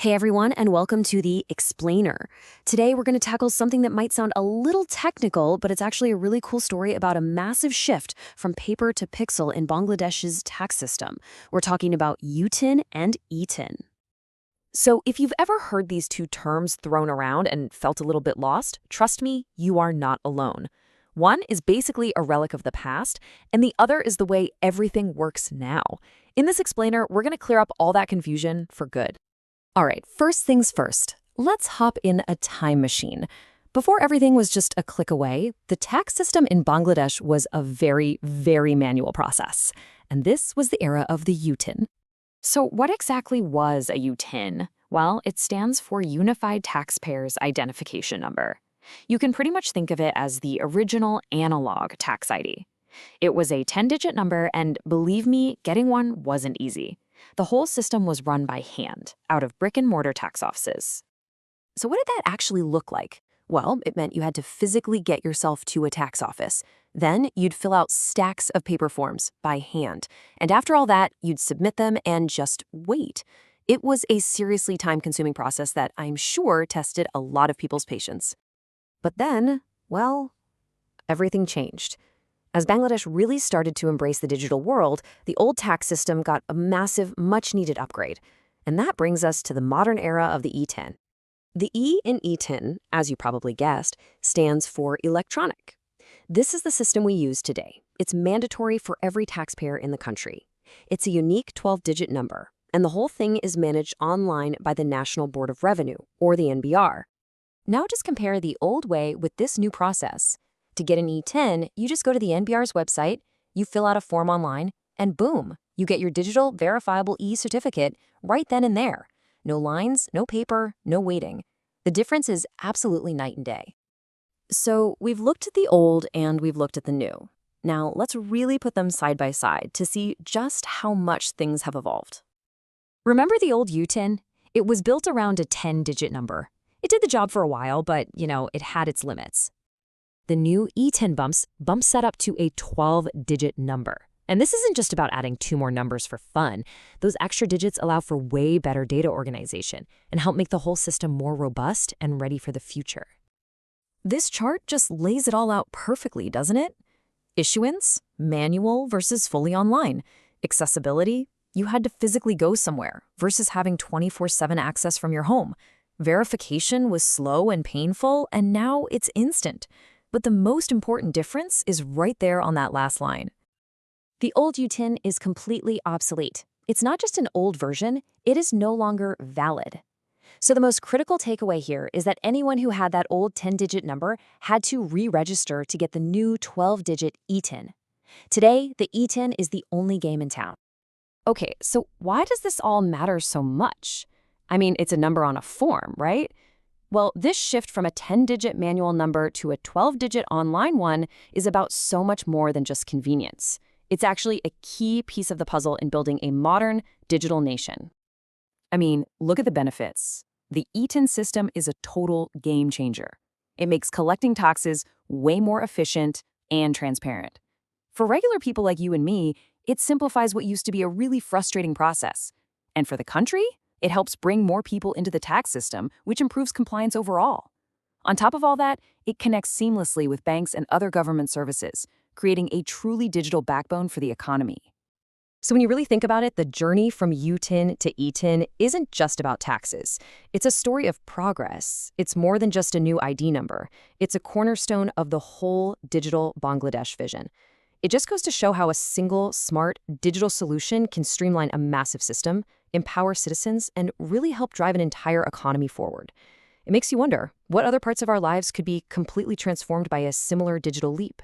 Hey everyone, and welcome to the Explainer. Today we're going to tackle something that might sound a little technical, but it's actually a really cool story about a massive shift from paper to pixel in Bangladesh's tax system. We're talking about UTIN and ETIN. So if you've ever heard these two terms thrown around and felt a little bit lost, trust me, you are not alone. One is basically a relic of the past, and the other is the way everything works now. In this Explainer, we're going to clear up all that confusion for good. All right, first things first, let's hop in a time machine. Before everything was just a click away, the tax system in Bangladesh was a very, very manual process. And this was the era of the UTIN. So what exactly was a UTIN? Well, it stands for Unified Taxpayers Identification Number. You can pretty much think of it as the original analog tax ID. It was a 10-digit number, and believe me, getting one wasn't easy. The whole system was run by hand, out of brick-and-mortar tax offices. So what did that actually look like? Well, it meant you had to physically get yourself to a tax office. Then you'd fill out stacks of paper forms by hand. And after all that, you'd submit them and just wait. It was a seriously time-consuming process that I'm sure tested a lot of people's patience. But then, well, everything changed. As Bangladesh really started to embrace the digital world, the old tax system got a massive, much-needed upgrade. And that brings us to the modern era of the ETIN. The E in ETIN, as you probably guessed, stands for electronic. This is the system we use today. It's mandatory for every taxpayer in the country. It's a unique 12-digit number, and the whole thing is managed online by the National Board of Revenue, or the NBR. Now just compare the old way with this new process. To get an ETIN, you just go to the NBR's website, you fill out a form online, and boom, you get your digital verifiable e-certificate right then and there. No lines, no paper, no waiting. The difference is absolutely night and day. So we've looked at the old and we've looked at the new. Now let's really put them side by side to see just how much things have evolved. Remember the old UTIN? It was built around a 10-digit number. It did the job for a while, but, it had its limits. The new ETIN bumps that up to a 12-digit number. And this isn't just about adding 2 more numbers for fun. Those extra digits allow for way better data organization and help make the whole system more robust and ready for the future. This chart just lays it all out perfectly, doesn't it? Issuance, manual versus fully online. Accessibility, you had to physically go somewhere versus having 24/7 access from your home. Verification was slow and painful, and now it's instant. But the most important difference is right there on that last line. The old UTIN is completely obsolete. It's not just an old version, it is no longer valid. So the most critical takeaway here is that anyone who had that old 10-digit number had to re-register to get the new 12-digit ETIN. Today, the ETIN is the only game in town. Okay, so why does this all matter so much? I mean, it's a number on a form, right? Well, this shift from a 10-digit manual number to a 12-digit online one is about so much more than just convenience. It's actually a key piece of the puzzle in building a modern digital nation. I mean, look at the benefits. The ETIN system is a total game changer. It makes collecting taxes way more efficient and transparent. For regular people like you and me, it simplifies what used to be a really frustrating process. And for the country, it helps bring more people into the tax system, which improves compliance overall. On top of all that, it connects seamlessly with banks and other government services, creating a truly digital backbone for the economy. So when you really think about it, the journey from UTIN to ETIN isn't just about taxes. It's a story of progress. It's more than just a new ID number. It's a cornerstone of the whole digital Bangladesh vision. It just goes to show how a single, smart, digital solution can streamline a massive system, empower citizens, and really help drive an entire economy forward. It makes you wonder, what other parts of our lives could be completely transformed by a similar digital leap?